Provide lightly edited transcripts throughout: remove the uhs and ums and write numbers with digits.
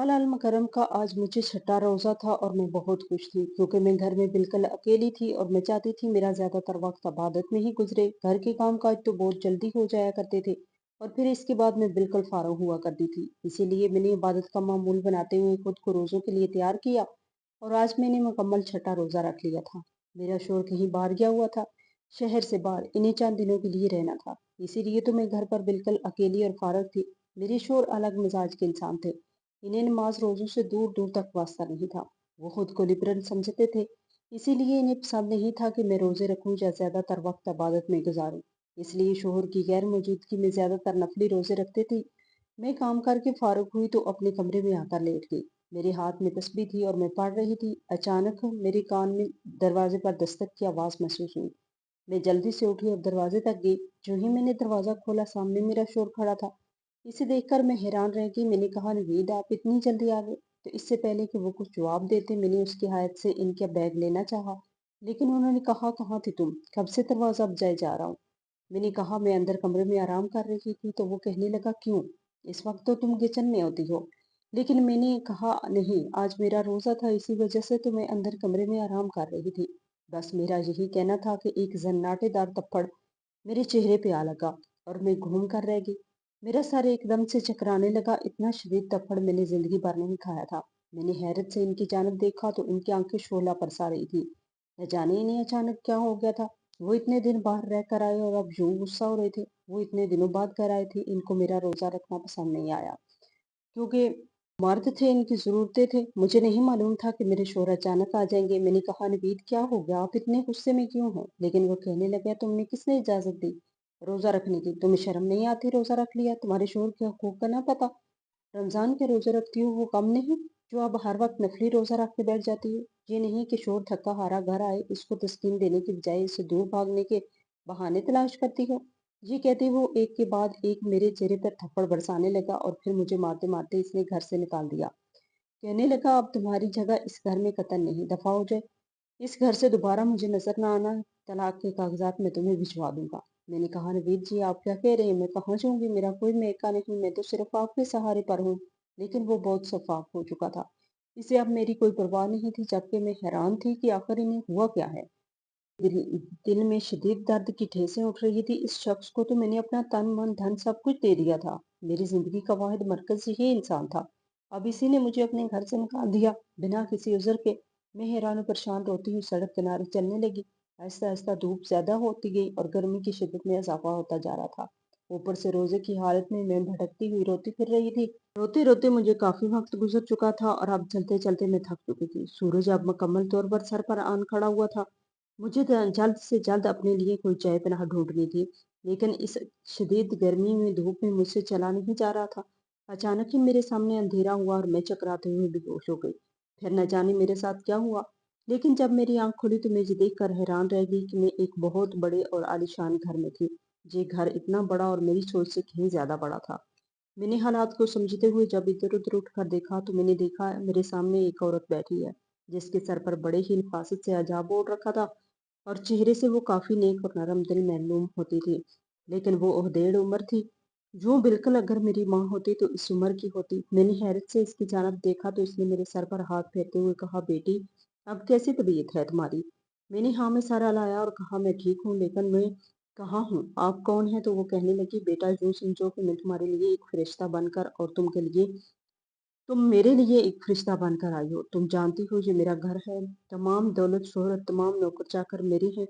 हलाल मकरम का आज मुझे छठा रोज़ा था और मैं बहुत खुश थी क्योंकि मैं घर में बिल्कुल अकेली थी और मैं चाहती थी मेरा ज़्यादातर वक्त इबादत में ही गुजरे। घर के काम काज तो बहुत जल्दी हो जाया करते थे और फिर इसके बाद मैं बिल्कुल फारग हुआ करती थी। इसीलिए मैंने इबादत का मामूल बनाते हुए खुद को रोज़ों के लिए तैयार किया और आज मैंने मुकम्मल छठा रोज़ा रख लिया था। मेरा शोर कहीं बाहर गया हुआ था, शहर से बाहर इन्हीं चंद दिनों के लिए रहना था। इसीलिए तो मैं घर पर बिल्कुल अकेली और फारग थी। मेरे शोर अलग मिजाज के इंसान थे। इन्हें नमाज रोजों से दूर दूर तक वास्ता नहीं था। वो खुद को लिबरल समझते थे, इसीलिए इन्हें पसंद नहीं था कि मैं रोजे रखूं या ज्यादातर वक्त इबादत में गुजारूं। इसलिए शोहर की गैर मौजूदगी में ज्यादातर नफली रोजे रखते थे। मैं काम करके फारूक हुई तो अपने कमरे में आकर लेट गई। मेरे हाथ में तस्बीह थी और मैं पढ़ रही थी। अचानक मेरे कान में दरवाजे पर दस्तक की आवाज महसूस हुई। मैं जल्दी से उठी और दरवाजे तक गई। जो ही मैंने दरवाजा खोला, सामने मेरा शोर खड़ा था। इसे देखकर मैं हैरान रह गई। मैंने कहा, नवीद आप इतनी जल्दी आ गए। तो इससे पहले कि वो कुछ जवाब देते, मैंने उसकी हायत से इनका बैग लेना चाहा, लेकिन उन्होंने कहा, कहाँ थी तुम? कब से दरवाजा बजाए जा रहा हूँ। मैंने कहा, मैं अंदर कमरे में आराम कर रही थी। तो वो कहने लगा, क्यों? इस वक्त तो तुम किचन में होती हो। लेकिन मैंने कहा, नहीं, आज मेरा रोजा था, इसी वजह से तो मैं अंदर कमरे में आराम कर रही थी। बस मेरा यही कहना था कि एक जन्नाटेदार थप्पड़ मेरे चेहरे पे आ लगा और मैं घूम कर रह गई। मेरा सर एकदम से चकराने लगा। इतना शदीद थप्पड़ मैंने जिंदगी भर नहीं खाया था। मैंने हैरत से इनकी जानब देखा तो इनकी आंखें शोला बरसा रही थी। न जाने इन्हें अचानक क्या हो गया था। वो इतने दिन बाहर रह कर आए और अब यूं गुस्सा हो रहे थे। वो इतने दिनों बाद घर आए थे। इनको मेरा रोजा रखना पसंद नहीं आया क्योंकि मर्द थे, इनकी जरूरतें थे। मुझे नहीं मालूम था कि मेरे शोहर अचानक आ जाएंगे। मैंने कहा, नवीद क्या हो गया, आप इतने गुस्से में क्यों हो? लेकिन वो कहने लगे, तुमने किसने इजाजत दी रोजा रखने की? तुम्हें शर्म नहीं आती? रोजा रख लिया, तुम्हारे शोहर के हकूक का ना पता? रमजान के रोजे रखती हो वो कम नहीं जो अब हर वक्त नफली रोजा रख के बैठ जाती हो। ये नहीं कि शोर थका हारा घर आए, इसको तस्कीन देने की बजाय इससे दूर भागने के बहाने तलाश करती हो। ये कहते वो एक के बाद एक मेरे चेहरे पर थप्पड़ बरसाने लगा और फिर मुझे मारते मारते इसने घर से निकाल दिया। कहने लगा, अब तुम्हारी जगह इस घर में कतई नहीं, दफा हो जाए। इस घर से दोबारा मुझे नजर ना आना। तलाक के कागजात मैं तुम्हें भिजवा दूंगा। मैंने कहा, नवीद जी आप क्या कह रहे हैं? मैं कहाँ जाऊंगी? मेरा कोई मेका नहीं, मैं तो सिर्फ आपके सहारे पर हूँ। लेकिन वो बहुत शफाफ हो चुका था। इसे अब मेरी कोई परवाह नहीं थी, जबकि मैं हैरान थी कि आखिर इन्हें हुआ क्या है। दिल दिल में शदीद दर्द की ठेसें उठ रही थी। इस शख्स को तो मैंने अपना तन मन धन सब कुछ दे दिया था। मेरी जिंदगी का वाहिद मरकज यही इंसान था। अब इसी ने मुझे अपने घर से निकाल दिया बिना किसी उज़र के। मैं हैरान और परेशान रोती हुई सड़क किनारे चलने लगी। आहिस्ता आहिस्ता धूप ज्यादा होती गई और गर्मी की शिद्दत में इजाफा होता जा रहा था। ऊपर से रोजे की हालत में मैं भटकती हुई रोती फिर रही थी। रोते रोते मुझे काफी वक्त गुजर चुका था और अब चलते चलते मैं थक चुकी थी। सूरज अब मुकम्मल तौर पर सर पर आन खड़ा हुआ था। मुझे जल्द से जल्द अपने लिए कोई चाय पनाह ढूंढनी थी, लेकिन इस शदीद गर्मी में धूप में मुझसे चला नहीं जा रहा था। अचानक ही मेरे सामने अंधेरा हुआ और मैं चकराते हुए बेहोश हो गई। फिर न जाने मेरे साथ क्या हुआ, लेकिन जब मेरी आंख खुली तो मैं ये देखकर हैरान रह गई कि मैं एक बहुत बड़े और आलीशान घर में थी। ये घर इतना बड़ा और मेरी सोच से कहीं ज्यादा बड़ा था। मैंने हालात को समझते हुए जब इधर उधर उठकर देखा तो मैंने देखा मेरे सामने एक औरत बैठी है, जिसके सर पर बड़े ही हिफाजत से हिजाब ओढ़ रखा था और चेहरे से वो काफी नेक और नरम दिल मालूम होती थी। लेकिन वो ओहदेड़ उम्र थी। जो बिल्कुल अगर मेरी माँ होती तो इस उम्र की होती। मैंने हैरत से इसकी जानब देखा तो इसने मेरे सर पर हाथ फेरते हुए कहा, बेटी अब कैसी तबीयत है तुम्हारी? मैंने हाँ में सर हिलाया और कहा, मैं ठीक हूँ, लेकिन मैं कहाँ हूँ, आप कौन है? तो वो कहने लगी, बेटा यूं समझो कि मैं तुम्हारे लिए एक फरिश्ता बनकर और तुम मेरे लिए एक फरिश्ता बनकर आई हो। तुम जानती हो ये मेरा घर है, तमाम दौलत शोहरत तमाम नौकर चाकर मेरी हैं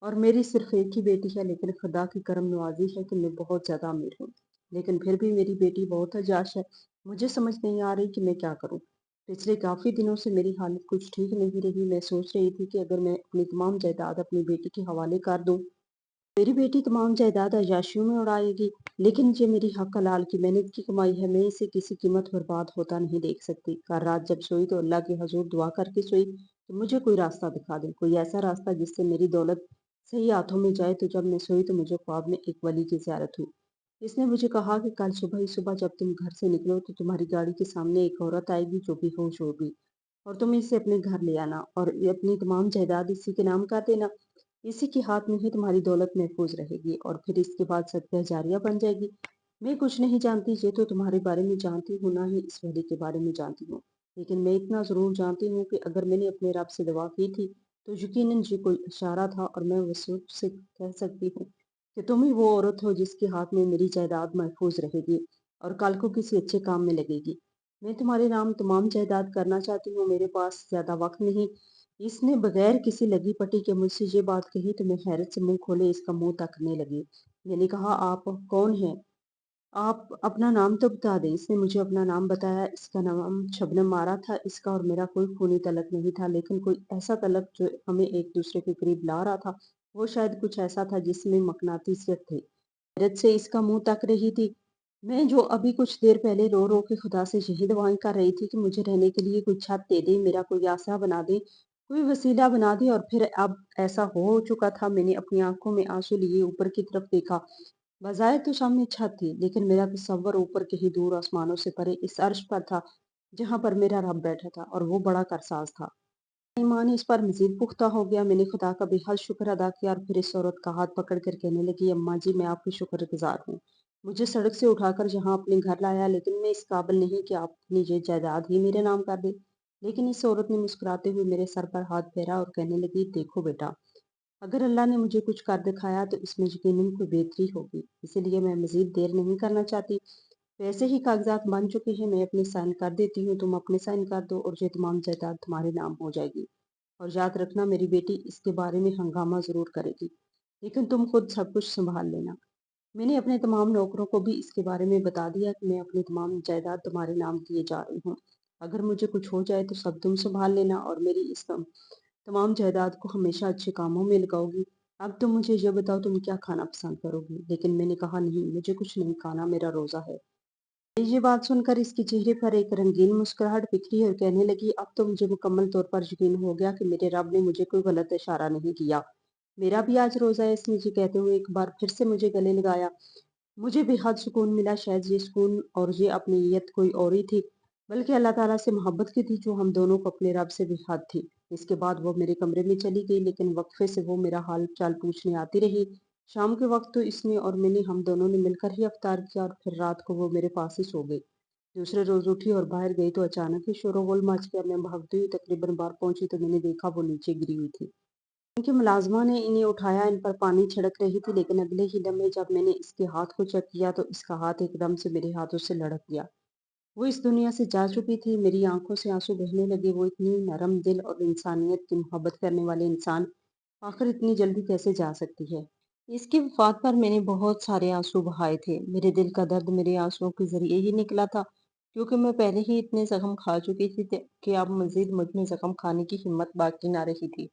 और मेरी सिर्फ एक ही बेटी है। लेकिन खुदा की करम नवाजी है कि मैं बहुत ज्यादा अमीर हूँ, लेकिन फिर भी मेरी बेटी बहुत हजाश है। मुझे समझ नहीं आ रही कि मैं क्या करूँ। पिछले काफी दिनों से मेरी हालत कुछ ठीक नहीं रही। मैं सोच रही थी कि अगर मैं अपनी तमाम जायदाद अपनी बेटी के हवाले कर दूं, मेरी बेटी तमाम जायदाद अय्याशियों में उड़ाएगी। लेकिन ये मेरी हक हलाल की मेहनत की कमाई है, मैं इसे किसी कीमत बर्बाद होता नहीं देख सकती। कल रात जब सोई तो अल्लाह के हजूर दुआ करके सोई कि मुझे कोई रास्ता दिखा दे, कोई ऐसा रास्ता जिससे मेरी दौलत सही हाथों में जाए। तो जब मैं सोई तो मुझे ख्वाब में एक वली की ज़ियारत हुई। इसने मुझे कहा कि कल सुबह ही सुबह जब तुम घर से निकलो तो तुम्हारी गाड़ी के सामने एक औरत आएगी जो बेहोश होगी और तुम इसे अपने घर ले आना और ये अपनी तमाम जायदाद इसी के नाम कर देना। इसी के हाथ में ही तुम्हारी दौलत महफूज रहेगी और फिर इसके बाद सदका जारिया बन जाएगी। मैं कुछ नहीं जानती, ये तो तुम्हारे बारे में जानती हूँ, ना ही इस वली के बारे में जानती हूँ। लेकिन मैं इतना ज़रूर जानती हूँ कि अगर मैंने अपने रब से दुआ की थी, तो यकीनन ये कोई इशारा था और मैं वसूल से कह सकती हूँ कि तुम ही वो औरत हो जिसके हाथ में मेरी जायदाद महफूज रहेगी और कल को किसी अच्छे काम में लगेगी। मैं तुम्हारे नाम तमाम जायदाद करना चाहती हूँ, मेरे पास ज़्यादा वक्त नहीं। इसने बगैर किसी लगी पटी के मुझसे ये बात कही तो मैं हैरत से मुंह खोले इसका मुंह तकने लगी। मैंने कहा, आप कौन हैं? आप अपना नाम तो बता दें। इसने मुझे अपना नाम बताया। इसका नाम शबनम मारा था। इसका और मेरा कोई खूनी तलक नहीं था, लेकिन कोई ऐसा तलक जो हमें एक दूसरे के करीब ला रहा था। वो शायद कुछ ऐसा था जिसमें मकनातीसियत थी। हैरत से इसका मुंह तक रही थी। मैं जो अभी कुछ देर पहले रो रो के खुदा से यही दुआएं कर रही थी कि मुझे रहने के लिए कोई छत दे दे, मेरा कोई आसरा बना दे, कोई वसीला बना दे, और फिर अब ऐसा हो चुका था। मैंने अपनी आंखों में आंसू लिए ऊपर की तरफ देखा। बज़ाहिर तो सामने छत थी, लेकिन मेरा तसव्वुर ऊपर कहीं दूर आसमानों से परे इस अर्श पर था, जहाँ पर मेरा रब बैठा था, और वो बड़ा करसाज था। ईमान इस पर मज़ीद पुख्ता हो गया। मैंने खुदा का बेहद शुक्र अदा किया और फिर इस औरत का हाथ पकड़ कर कहने लगी, अम्मा जी, मैं आपकी शुक्रगुज़ार हूँ। मुझे सड़क से उठाकर यहाँ अपने घर लाया, लेकिन मैं इस काबिल नहीं कि आप अपनी ये जायदाद ही मेरे नाम कर दें। लेकिन इस औरत ने मुस्कुराते हुए मेरे सर पर हाथ फेरा और कहने लगी, देखो बेटा, अगर अल्लाह ने मुझे कुछ कर दिखाया तो इसमें यकीनन कोई बेहतरी होगी, इसीलिए मैं मज़ीद देर नहीं करना चाहती। वैसे ही कागज़ात बन चुके हैं, मैं अपने साइन कर देती हूँ, तुम अपने साइन कर दो और ये तमाम जायदाद तुम्हारे नाम हो जाएगी। और याद रखना, मेरी बेटी इसके बारे में हंगामा ज़रूर करेगी, लेकिन तुम खुद सब कुछ सँभाल लेना। मैंने अपने तमाम नौकरों को भी इसके बारे में बता दिया कि मैं अपनी तमाम जायदाद तुम्हारे नाम किए जा रही हूँ। अगर मुझे कुछ हो जाए तो सब तुम सँभाल लेना और मेरी इस तमाम जायदाद को हमेशा अच्छे कामों में लगाओगी। अब तुम मुझे ये बताओ, तुम क्या खाना पसंद करोगी? लेकिन मैंने कहा, नहीं, मुझे कुछ नहीं खाना, मेरा रोज़ा है। ये बात सुनकर इसके चेहरे पर एक रंगीन मुस्कुराहट बिखरी और कहने लगी, अब तो मुझे मुकम्मल तौर पर यकीन हो गया कि मेरे रब ने मुझे कोई गलत इशारा नहीं किया। मेरा भी आज रोज़ा है। इसने ये कहते हुए एक बार फिर से मुझे गले लगाया। मुझे बेहद सुकून मिला। शायद ये सुकून और ये अपनी नीयत कोई और ही थी, बल्कि अल्लाह ताला से मोहब्बत की थी जो हम दोनों को अपने रब से बेहद थी। इसके बाद वो मेरे कमरे में चली गई, लेकिन वक्फे से वो मेरा हाल चाल पूछने आती रही। शाम के वक्त तो इसने और मैंने हम दोनों ने मिलकर ही अफ्तार किया और फिर रात को वो मेरे पास ही सो गई। दूसरे रोज उठी और बाहर गई तो अचानक ही शोरगुल मच गया। मैं भागती हुई तकरीबन बाहर पहुंची तो मैंने देखा वो नीचे गिरी हुई थी। उनके मुलाजमा ने इन्हें उठाया, इन पर पानी छिड़क रही थी, लेकिन अगले ही लम्हे जब मैंने इसके हाथ को चेक किया तो इसका हाथ एकदम से मेरे हाथों से लड़क गया। वो इस दुनिया से जा चुकी थी। मेरी आंखों से आंसू बहने लगे। वो इतनी नरम दिल और इंसानियत की मोहब्बत करने वाले इंसान आखिर इतनी जल्दी कैसे जा सकती है? इसकी वफात पर मैंने बहुत सारे आंसू बहाए थे। मेरे दिल का दर्द मेरे आंसुओं के जरिए ही निकला था, क्योंकि मैं पहले ही इतने जख्म खा चुकी थी कि अब मजीद मुझ में जख्म खाने की हिम्मत बाकी ना रही थी,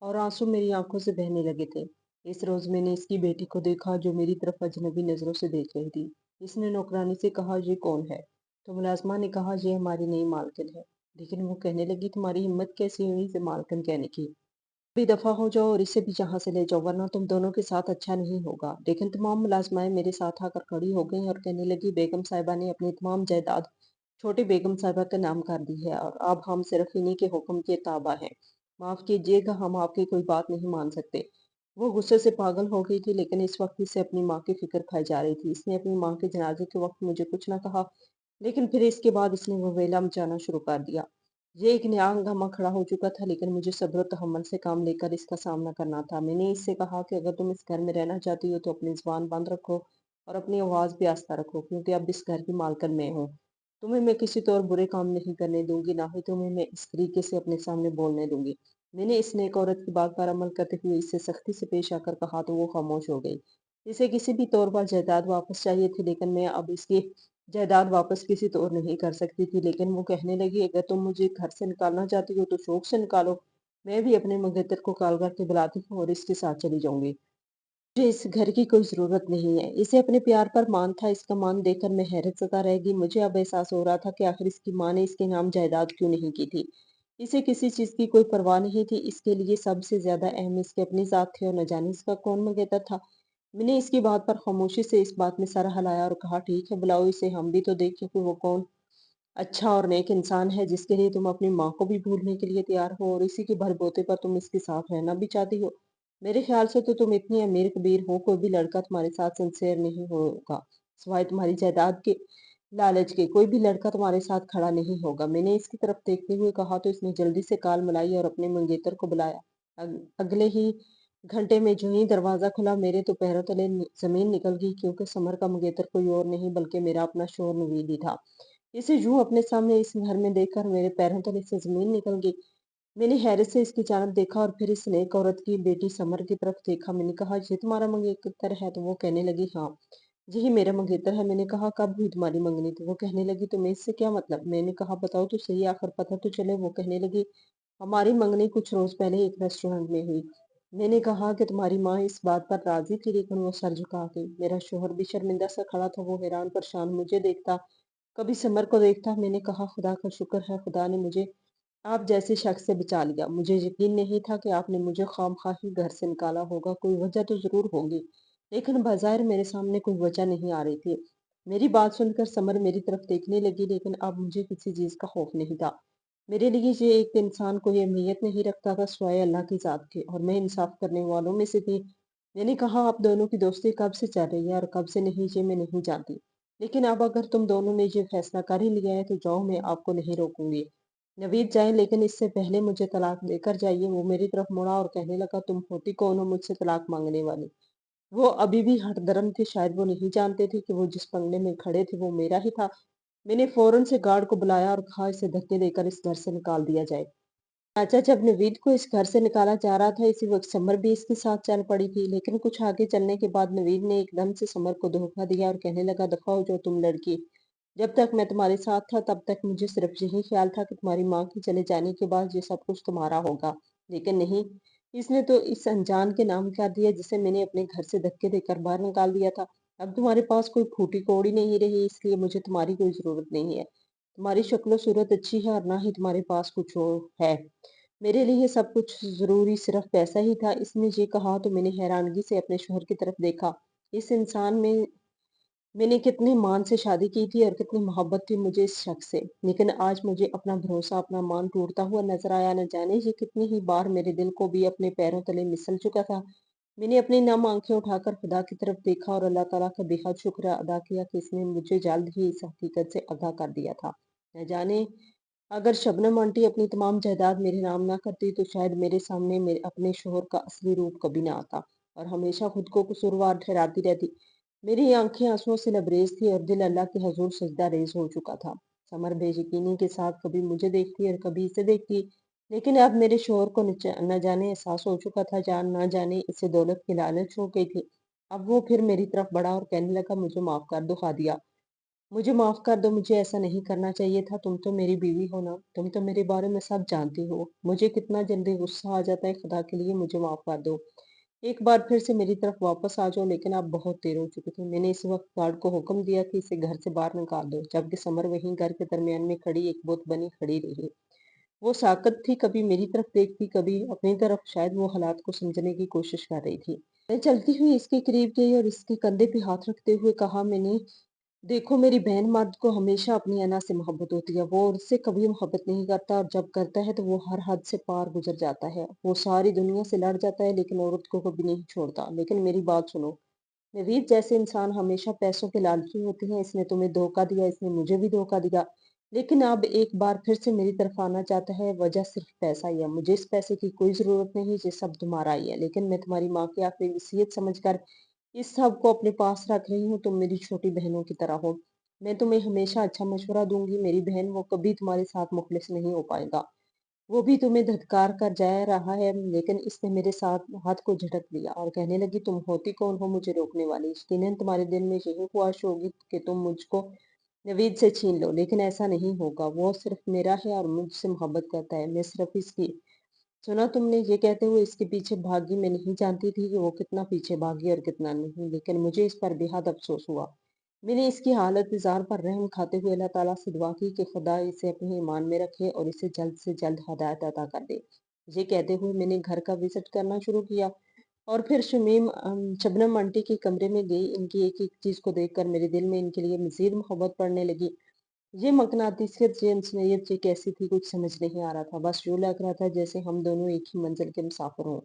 और आंसू मेरी आंखों से बहने लगे थे। इस रोज मैंने इसकी बेटी को देखा जो मेरी तरफ अजनबी नजरों से देख रही थी। इसने नौकरानी से कहा, ये कौन है? तो मुलाजमा ने कहा, ये हमारी नई मालकिन है। लेकिन वो कहने लगी, तुम्हारी हिम्मत कैसी हुई इसे मालकिन कहने की? भी दफा हो जाओ और इसे भी यहाँ से ले जाओ, वरना तुम दोनों के साथ अच्छा नहीं होगा। लेकिन तमाम मुलाजमाएं मेरे साथ आकर खड़ी हो गईं और कहने लगी, बेगम साहिबा ने अपनी तमाम जायदाद छोटी बेगम साहिबा के नाम कर दी है और अब हम सिर्फ इन्हीं के हुक्म के ताबा हैं। माफ कीजिएगा, हम आपकी कोई बात नहीं मान सकते। वो गुस्से से पागल हो गई थी, लेकिन इस वक्त इसे अपनी माँ की फिक्र खाई जा रही थी। इसने अपनी माँ के जनाजे के वक्त मुझे कुछ न कहा, लेकिन फिर इसके बाद इसने वो वेला मचाना शुरू कर दिया। ये एक नया हंगामा खड़ा हो चुका था, लेकिन मुझे सब्र और तहम्मुल से काम लेकर इसका सामना करना था। मैंने इससे कहा कि अगर तुम इस घर में रहना चाहती हो तो अपनी जुबान बंद रखो और अपनी आवाज़ भी आस्ता रखो, क्योंकि अब इस घर की मालकिन मैं हूँ। तुम्हें मैं किसी तौर बुरे काम नहीं करने दूंगी, ना ही तुम्हें मैं इस तरीके से अपने सामने बोलने दूंगी। मैंने इस नेक औरत की बात पर अमल करते हुए इससे सख्ती से पेश आकर कहा तो वो खामोश हो गई। इसे किसी भी तौर पर जायदाद वापस चाहिए थी, लेकिन मैं अब इसकी जायदाद वापस किसी तौर नहीं कर सकती थी। लेकिन वो कहने लगी, अगर तुम मुझे घर से निकालना चाहती हो तो शौक से निकालो। मैं भी अपने मंगेतर को कॉल करके बुलाती हूँ और इसके साथ चली जाऊंगी। मुझे इस घर की कोई ज़रूरत नहीं है। इसे अपने प्यार पर मान था। इसका मान देखकर मैं हैरत ज़दा रह गई। मुझे अब एहसास हो रहा था कि आखिर इसकी माँ ने इसके नाम जायदाद क्यों नहीं की थी। इसे किसी चीज़ की कोई परवाह नहीं थी। इसके लिए सबसे ज़्यादा अहम इसकी अपनी ज़ात थी, और न जाने इसका कौन मंगेतर था। मैंने इसकी बात पर खामोशी से इस बात में सर हिलाया और कहा, ठीक है, बुलाओ इसे, हम भी तो देखें कि वो कौन अच्छा और नेक इंसान है जिसके लिए तुम अपनी माँ को भी भूलने के लिए तैयार हो, और इसी के भरबोते पर तुम इसके साथ रहना भी चाहती हो। मेरे ख्याल से तो तुम इतनी अमीर कबीर हो, कोई भी लड़का तुम्हारे साथ सिंसेयर नहीं होगा। सिवाय तुम्हारी जायदाद के लालच के कोई भी लड़का तुम्हारे साथ खड़ा नहीं होगा। मैंने इसकी तरफ देखते हुए कहा तो इसने जल्दी से काल मिलाई और अपने मंगेतर को बुलाया। अगले ही घंटे में जो ही दरवाजा खुला मेरे तो पैरों तले जमीन निकल गई, क्योंकि समर का मंगेतर कोई और नहीं बल्कि मेरा अपना शोहर नवीद ही था। इसे यूं अपने सामने इस घर में देखकर मेरे पैरों तले से जमीन निकल गई। मैंने हैरत से इसकी जानब देखा और फिर इस नेक औरत की बेटी समर की तरफ देखा। मैंने कहा, ये तुम्हारा मंगेतर है? तो वो कहने लगी, हाँ यही मेरा मंगेतर है। मैंने कहा, कब हुई तुम्हारी मंगनी? तो वो कहने लगी, तुम्हें इससे क्या मतलब? मैंने कहा, बताओ तो सही, आखिर पता तो चले। वो कहने लगी, हमारी मंगनी कुछ रोज पहले एक रेस्टोरेंट में हुई। मैंने कहा कि तुम्हारी माँ इस बात पर राजी थी, लेकिन वो सर झुका गई। मेरा शोहर भी शर्मिंदा सा खड़ा था, वो हैरान परेशान मुझे देखता, कभी समर को देखता। मैंने कहा, खुदा का शुक्र है, खुदा ने मुझे आप जैसे शख्स से बचा लिया। मुझे यकीन नहीं था कि आपने मुझे खामखा ही घर से निकाला होगा। कोई वजह तो जरूर होगी, लेकिन बाज़ाहिर मेरे सामने कोई वजह नहीं आ रही थी। मेरी बात सुनकर समर मेरी तरफ देखने लगी, लेकिन अब मुझे किसी चीज का खौफ नहीं था। मेरे लिए ये एक इंसान कोई अहमियत नहीं रखता था सिवाय अल्लाह की जात के, और मैं इंसाफ करने वालों में से थी। मैंने कहा, आप दोनों की दोस्ती कब से चल रही है और कब से नहीं, ये मैं नहीं जानती, लेकिन अब अगर तुम दोनों ने ये फैसला कर ही लिया है तो जाओ, मैं आपको नहीं रोकूंगी। नवीद जाए, लेकिन इससे पहले मुझे तलाक देकर जाइए। वो मेरी तरफ मुड़ा और कहने लगा, तुम होती कौन हो मुझसे तलाक मांगने वाली? वो अभी भी हठधर्म थे, शायद वो नहीं जानते थे कि वो जिस बंगले में खड़े थे वो मेरा ही था। मैंने फौरन से गार्ड को बुलाया और कहा, इसे धक्के देकर इस घर से निकाल दिया जाए। चाचा जब नवीद को इस घर से निकाला जा रहा था, इसी वक्त समर भी इसके साथ चल पड़ी थी, लेकिन कुछ आगे चलने के बाद नवीद ने एकदम से समर को धोखा दिया और कहने लगा, दफा हो जो तुम लड़की। जब तक मैं तुम्हारे साथ था तब तक मुझे सिर्फ यही ख्याल था कि तुम्हारी माँ के चले जाने के बाद ये सब कुछ तुम्हारा होगा, लेकिन नहीं, इसने तो इस अनजान के नाम कर दिया जिसे मैंने अपने घर से धक्के देकर बाहर निकाल दिया था। अब तुम्हारे पास कोई फूटी कौड़ी नहीं रही, इसलिए मुझे तुम्हारी कोई जरूरत नहीं है। तुम्हारी शक्लो सूरत अच्छी है और ना ही तुम्हारे पास कुछ और है। मेरे लिए सब कुछ ज़रूरी सिर्फ पैसा ही था। इसने ये कहा तो मैंने हैरानगी से अपने शौहर की तरफ देखा। इस इंसान में मैंने कितने मान से शादी की थी और कितनी मोहब्बत थी मुझे इस शख्स से, लेकिन आज मुझे अपना भरोसा, अपना मान टूटता हुआ नजर आया। न जाने ये कितनी ही बार मेरे दिल को भी अपने पैरों तले मिसल चुका था। मैंने अपनी नम आंखें उठाकर खुदा की तरफ देखा और अल्लाह ताला का बेहद शुक्र अदा किया कि इसने मुझे जल्द ही इस हकीकत से आगाह कर दिया था। न जाने अगर शबनम आंटी अपनी तमाम जायदाद मेरे नाम ना करती तो शायद मेरे सामने मेरे अपने शोहर का असली रूप कभी ना आता, और हमेशा खुद को कसूरवार ठहराती रहती। मेरी आंखें आंसुओं से लबरेज थी और दिल अल्लाह के हजूर सजदा रेज हो चुका था। समर बेयकीनी के साथ कभी मुझे देखती और कभी इसे देखती, लेकिन अब मेरे शोहर को न जाने एहसास हो चुका था, जान ना जाने इसे दौलत की लालच हो गई थी। अब वो फिर मेरी तरफ बढ़ा और कहने लगा, मुझे माफ कर दो खादिया, मुझे माफ कर दो, मुझे ऐसा नहीं करना चाहिए था। तुम तो मेरी बीवी हो ना, तुम तो मेरे बारे में सब जानती हो। मुझे कितना जल्दी गुस्सा आ जाता है, खुदा के लिए मुझे माफ कर दो। एक बार फिर से मेरी तरफ वापस आ जाओ, लेकिन आप बहुत देर हो चुकी थी। मैंने इस वक्त गार्ड को हुक्म दिया कि इसे घर से बाहर निकाल दो, जबकि समर वहीं घर के दरमियान में खड़ी एक बुत बनी खड़ी रही। वो साकत थी, कभी मेरी तरफ देखती, कभी अपनी तरफ। शायद वो हालात को समझने की कोशिश कर रही थी। मैं चलती हुई इसके करीब गई और इसके कंधे पे हाथ रखते हुए कहा, मैंने देखो, मेरी बहन मर्द को हमेशा अपनी अना से मोहब्बत होती है। वो उससे कभी मोहब्बत नहीं करता, और जब करता है तो वो हर हद से पार गुजर जाता है। वो सारी दुनिया से लड़ जाता है, लेकिन औरत को कभी नहीं छोड़ता। लेकिन मेरी बात सुनो, नवीद जैसे इंसान हमेशा पैसों के लालची होते हैं। इसने तुम्हें धोखा दिया, इसने मुझे भी धोखा दिया, लेकिन अब एक बार फिर से मेरी तरफ आना चाहता है। वजह सिर्फ पैसा ही है। मुझे इस पैसे की कोई जरूरत नहीं, ये सब तुम्हारा ही है, लेकिन मैं तुम्हारी माँ की आखिरी वसीयत समझकर इस सब को अपने पास रख रही हूँ। तुम मेरी छोटी बहनों की तरह हो। मैं तुम्हें हमेशा अच्छा मशवरा दूंगी मेरी बहन, वो कभी तुम्हारे साथ मुखलिस नहीं हो पाएगा। वो भी तुम्हें धत्कार कर जा रहा है, लेकिन इसने मेरे साथ हाथ को झटक दिया और कहने लगी, तुम होती कौन हो मुझे रोकने वाली? यकीनन तुम्हारे दिल में यही ख्वाहिश होगी कि तुम मुझको नवीद से छीन लो, लेकिन ऐसा नहीं होगा। वो सिर्फ मेरा है और मुझसे मोहब्बत करता है। मैं सिर्फ इसकी सुना तुमने? ये कहते हुए इसके पीछे भागी। मैं नहीं जानती थी कि वो कितना पीछे भागी और कितना नहीं, लेकिन मुझे इस पर बेहद अफसोस हुआ। मैंने इसकी हालत इज़ार पर रहम खाते हुए अल्लाह ताला से दुआ की कि खुदा इसे अपने ईमान में रखे और इसे जल्द से जल्द हदायत अता कर दे। ये कहते हुए मैंने घर का विजिट करना शुरू किया और फिर शबनम आंटी के कमरे में गई। इनकी एक एक चीज़ को देखकर मेरे दिल में इनके लिए मजीद मोहब्बत बढ़ने लगी। ये मकनातीसियत, ये इंसानियत, ये कैसी थी, कुछ समझ नहीं आ रहा था। बस यूँ लग रहा था जैसे हम दोनों एक ही मंजिल के मुसाफिर हों।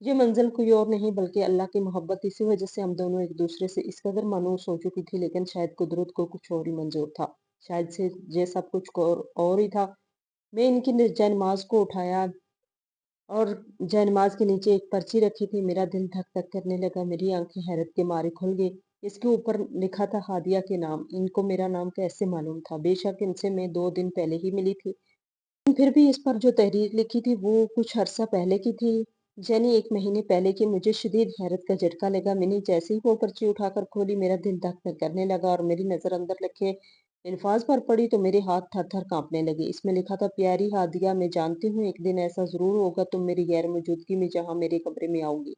ये मंजिल कोई और नहीं बल्कि अल्लाह की मोहब्बत। इसी वजह से हम दोनों एक दूसरे से इस कदर मायूस हो चुकी थी, लेकिन शायद कुदरत को कुछ और ही मंजूर था। शायद से ये सब कुछ और ही था। मैं इनकी जयनमाज को उठाया और जयनमाज के नीचे एक पर्ची रखी थी। मेरा दिल धक धक करने लगा, मेरी आंखें हैरत के मारे खुल गई। इसके ऊपर लिखा था हादिया के नाम। इनको मेरा नाम कैसे मालूम था? बेशक इनसे मैं 2 दिन पहले ही मिली थी, फिर भी इस पर जो तहरीर लिखी थी वो कुछ अरसा पहले की थी, यानी 1 महीने पहले की। मुझे शदीद हैरत का झटका लगा। मैंने जैसे ही वो पर्ची उठाकर खोली, मेरा दिल धक धक करने लगा और मेरी नजर अंदर लिखे अल्फाज पर पड़ी तो मेरे हाथ थर थर कांपने लगे। इसमें लिखा था, प्यारी हादिया, मैं जानती हूँ एक दिन ऐसा जरूर होगा, तुम मेरी गैर मौजूदगी में जहाँ मेरे कमरे में आओगी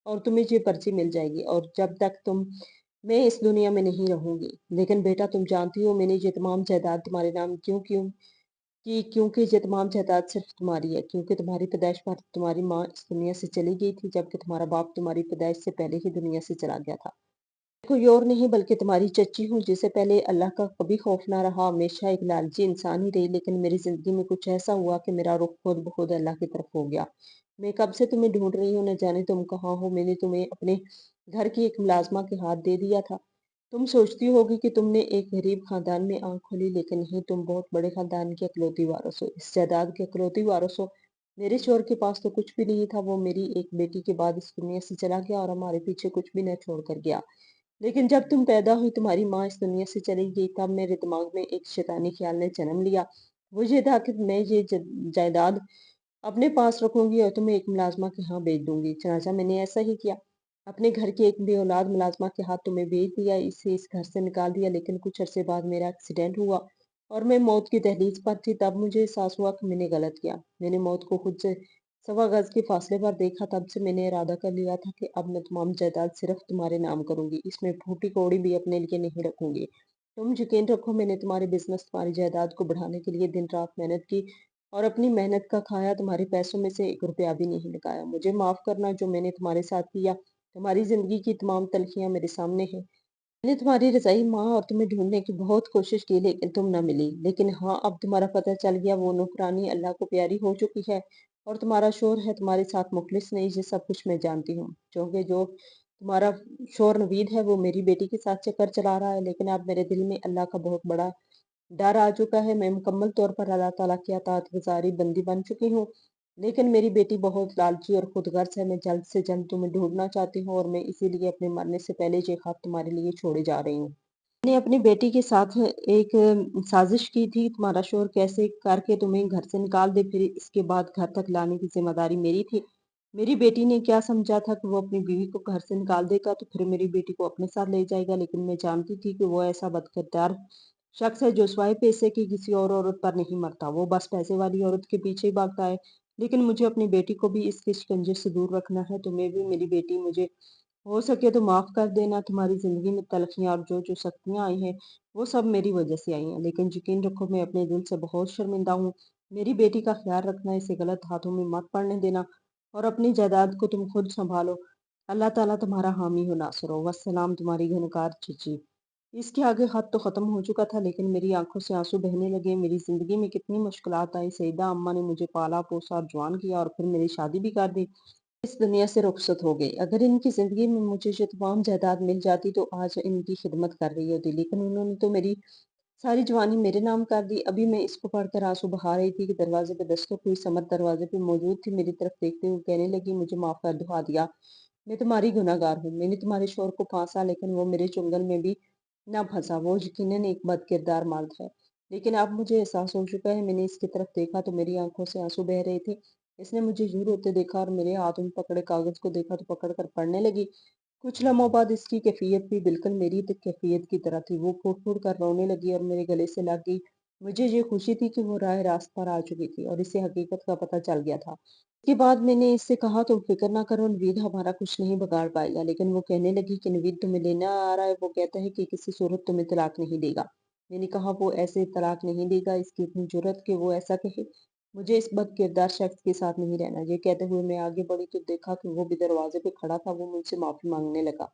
और तुम्हें ये पर्ची मिल जाएगी, और जब तक मैं इस दुनिया में नहीं रहूंगी। लेकिन बेटा, तुम जानती हो मैंने ये तमाम जायदाद तुम्हारे नाम क्यों क्यों कि क्योंकि ये तमाम जायदाद सिर्फ तुम्हारी है, क्योंकि तुम्हारी पैदाइश पर तुम्हारी माँ इस दुनिया से चली गई थी, जबकि तुम्हारा बाप तुम्हारी पैदाइश से पहले ही दुनिया से चला गया था। कोई और नहीं बल्कि तुम्हारी चच्ची हूँ, जिसे पहले अल्लाह का कभी खौफ ना रहा, हमेशा एक लालची इंसान ही रही। लेकिन मेरी जिंदगी में कुछ ऐसा हुआ कि मेरा रुख खुद ब खुद अल्लाह की तरफ हो गया। मैं कब से तुम्हें ढूंढ रही हूँ, न जाने तुम कहाँ हो। मैंने तुम्हें अपने घर की एक मुलाजमा के हाथ दे दिया था। तुम सोचती होगी कि तुमने एक गरीब खानदान में आंख खोली, लेकिन नहीं, तुम बहुत बड़े खानदान के इकलौती वारिस हो, इस जायदाद के इकलौती वारिस हो। मेरे शोहर के पास तो कुछ भी नहीं था। वो मेरी एक बेटी के बाद इस दुनिया से चला गया और हमारे पीछे कुछ भी न छोड़ कर गया। लेकिन जब तुम पैदा हुई, तुम्हारी माँ इस दुनिया से चली गई, तब मेरे दिमाग में एक शैतानी ख्याल ने जन्म लिया। वो ये था कि मैं ये जायदाद अपने पास रखूंगी और तुम्हें एक मुलाजमा के यहाँ भेज दूंगी। चनाचा मैंने ऐसा ही किया। अपने घर की एक बे औलाद मुलाजमा के हाथ तुम्हें भेज दिया, इसे इस घर से निकाल दिया। लेकिन कुछ अरसे बाद मेरा एक्सीडेंट हुआ और मैं मौत की दहलीज पर थी। तब मुझे एहसास हुआ कि मैंने गलत किया। मैंने मौत को खुद से 1.25 गज के फासले पर देखा। तब से मैंने इरादा कर लिया था कि अब मैं तमाम जायदाद सिर्फ तुम्हारे नाम करूंगी, इसमें फूटी कौड़ी भी अपने लिए नहीं रखूंगी। तुम यकीन रखो, मैंने तुम्हारे बिजनेस, तुम्हारी जायदाद को बढ़ाने के लिए दिन रात मेहनत की और अपनी मेहनत का खाया तुम्हारे पैसों में से 1 रुपया भी नहीं लगाया। मुझे माफ करना, जो मैंने तुम्हारे साथ किया। तुम्हारी जिंदगी की तमाम तलखियां मेरे सामने है। मैंने तुम्हारी रजाई माँ और तुम्हें ढूंढने की बहुत कोशिश की, लेकिन तुम न मिली। लेकिन हाँ, अब तुम्हारा पता चल गया। वो नौकरानी अल्लाह को प्यारी हो चुकी है और तुम्हारा शोर है तुम्हारे साथ मुखलिस नहीं। ये सब कुछ मैं जानती हूँ, क्योंकि जो तुम्हारा शोर नवीद है वो मेरी बेटी के साथ चक्कर चला रहा है। लेकिन अब मेरे दिल में अल्लाह का बहुत बड़ा डर आ चुका है। मैं मुकम्मल तौर पर अल्लाह ताला की अताअत गुज़ारी बंदी बन चुकी हूँ। लेकिन मेरी बेटी बहुत लालची और खुदगर्ज़ है। मैं जल्द से जल्द तुम्हें ढूँढना चाहती हूँ और मैं इसीलिए अपने मरने से पहले ये ख़त तुम्हारे लिए छोड़े जा रही हूँ। मैंने अपनी बेटी के साथ एक साज़िश की थी, तुम्हारा शोहर कैसे करके तुम्हें घर से निकाल दे, फिर इसके बाद घर तक लाने की ज़िम्मेदारी मेरी थी। मेरी बेटी ने क्या समझा था कि वो अपनी बीवी को घर से निकाल देगा तो फिर मेरी बेटी को अपने साथ ले जाएगा। लेकिन मैं जानती थी कि वो ऐसा बदकिरदार शख्स है जो स्वाय पैसे की किसी और औरत पर नहीं मरता। वो बस पैसे वाली औरत के पीछे ही भागता है। लेकिन मुझे अपनी बेटी को भी इसकी शिकंजे से दूर रखना है। तुम्हें भी मेरी बेटी, मुझे हो सके तो माफ कर देना। तुम्हारी जिंदगी में तलखियां और जो जो सख्तियां आई हैं वो सब मेरी वजह से आई हैं। लेकिन यकीन रखो, मैं अपने दिल से बहुत शर्मिंदा हूँ। मेरी बेटी का ख्याल रखना, इसे गलत हाथों में मत पड़ने देना और अपनी जायदाद को तुम खुद संभालो। अल्लाह ताला तुम्हारा हामी हो नासर हो। वस्सलाम, तुम्हारी घनकार चीची। इसके आगे खत तो खत्म हो चुका था, लेकिन मेरी आंखों से आंसू बहने लगे। मेरी जिंदगी में कितनी मुश्किलात आई। सईदा अम्मा ने मुझे पाला पोसा और जवान किया और फिर मेरी शादी भी कर दी, इस दुनिया से रुखसत हो गई। अगर इनकी जिंदगी में मुझे ये तमाम जायदाद मिल जाती तो आज इनकी खिदमत कर रही होती, लेकिन उन्होंने तो मेरी सारी जवानी मेरे नाम कर दी। अभी मैं इसको पढ़कर आंसू बहा रही थी कि दरवाजे पे दस्तक हुई। समर दरवाजे पे मौजूद थी। मेरी तरफ देखते हुए कहने लगी, मुझे माफ कर दो हादिया, मैं तुम्हारी गुनाहगार हूँ। मैंने तुम्हारे शोहर को फांसा, लेकिन वो मेरे चुंगल में भी ना फंसा। वो यकीनन एक बद किरदार मर्द है। लेकिन अब मुझे एहसास हो चुका है। मैंने इसकी तरफ देखा तो मेरी आंखों से आंसू बह रहे थे। इसने मुझे यूं रोते देखा और मेरे हाथों में पकड़े कागज को देखा तो पकड़ कर पढ़ने लगी। कुछ लम्हों बाद इसकी कैफियत भी बिल्कुल मेरी कैफियत की तरह थी। वो फूट फूट कर रोने लगी और मेरे गले से लग गई। मुझे ये खुशी थी कि वो राह रास्त पर आ चुकी थी और इसे हकीकत का पता चल गया था। इसके बाद मैंने इससे कहा, तुम फिक्र ना करो, नवीद हमारा कुछ नहीं बिगाड़ पाएगा। लेकिन वो कहने लगी कि नवीद तुम्हें लेना आ रहा है। वो कहता है कि किसी सूरत तुम्हें तलाक नहीं देगा। मैंने कहा, वो ऐसे तलाक नहीं देगा, इसकी इतनी जुर्रत कि वो ऐसा कहे। मुझे इस बद किरदार शख्स के साथ नहीं रहना। ये कहते हुए मैं आगे बढ़ी तो देखा कि वो भी दरवाजे पे खड़ा था। वो मुझसे माफी मांगने लगा।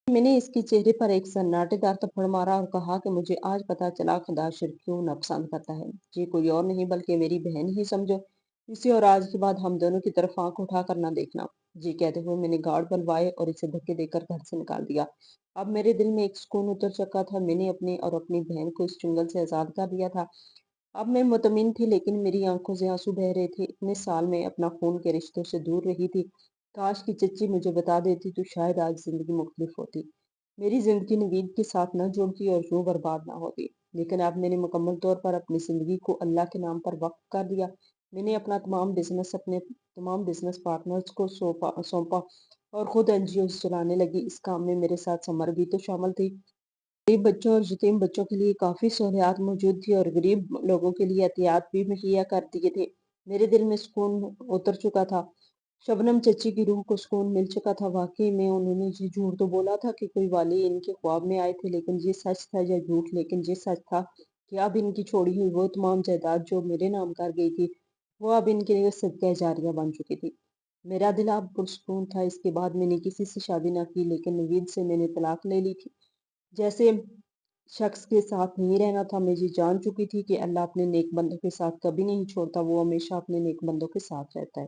मैंने इसके चेहरे पर एक सन्नाटेदार थप्पड़ मारा और कहा कि मुझे आज पता चला खुदा शिर्क क्यों नापसंद करता है। ये कोई और नहीं बल्कि मेरी बहन ही समझो इसे, और आज के बाद हम दोनों की तरफ आंख उठा कर ना देखना। जी कहते हुए मैंने गार्ड बुलवाए और इसे धक्के देकर घर से निकाल दिया। अब मेरे दिल में एक सुकून उतर चुका था। मैंने अपने और अपनी बहन को इस चुंगल से आज़ाद कर दिया था। अब मैं मुतमिन थी, लेकिन मेरी आंखों से आंसू बह रहे थे। इतने साल मैं अपना खून के रिश्तों से दूर रही थी। काश कि चच्ची मुझे बता देती तो शायद आज जिंदगी मुख्तलिफ होती। मेरी जिंदगी नवीद के साथ न जुड़ती और यूं बर्बाद ना होती। लेकिन अब मैंने मुकम्मल तौर पर अपनी जिंदगी को अल्लाह के नाम पर वक्फ कर दिया। मैंने अपने तमाम बिजनेस पार्टनर्स को सौंपा और खुद एनजीओ चलाने लगी। इस काम में मेरे साथ समर भी तो शामिल थी। गरीब बच्चों और यतीम बच्चों के लिए काफ़ी सहूलियात मौजूद थी और गरीब लोगों के लिए एहतियात भी मुहैया कर दिए थे। मेरे दिल में सुकून उतर चुका था। शबनम चच्ची की रूह को सुकून मिल चुका था। वाक़ई में उन्होंने ये झूठ तो बोला था कि कोई वाली इनके ख्वाब में आए थे, लेकिन ये सच था या झूठ? लेकिन ये सच था कि अब इनकी छोड़ी हुई वो तमाम जायदाद जो मेरे नाम कर गई थी, वो अब इनके लिए सदका जारिया बन चुकी थी। मेरा दिल अब पुरसुकून था। इसके बाद मैंने किसी से शादी ना की, लेकिन नवीद से मैंने तलाक ले ली थी। जैसे शख्स के साथ नहीं रहना था, मैं ये जान चुकी थी कि अल्लाह अपने नेक बंदों के साथ कभी नहीं छोड़ता, वो हमेशा अपने नेक बंदों के साथ रहता है।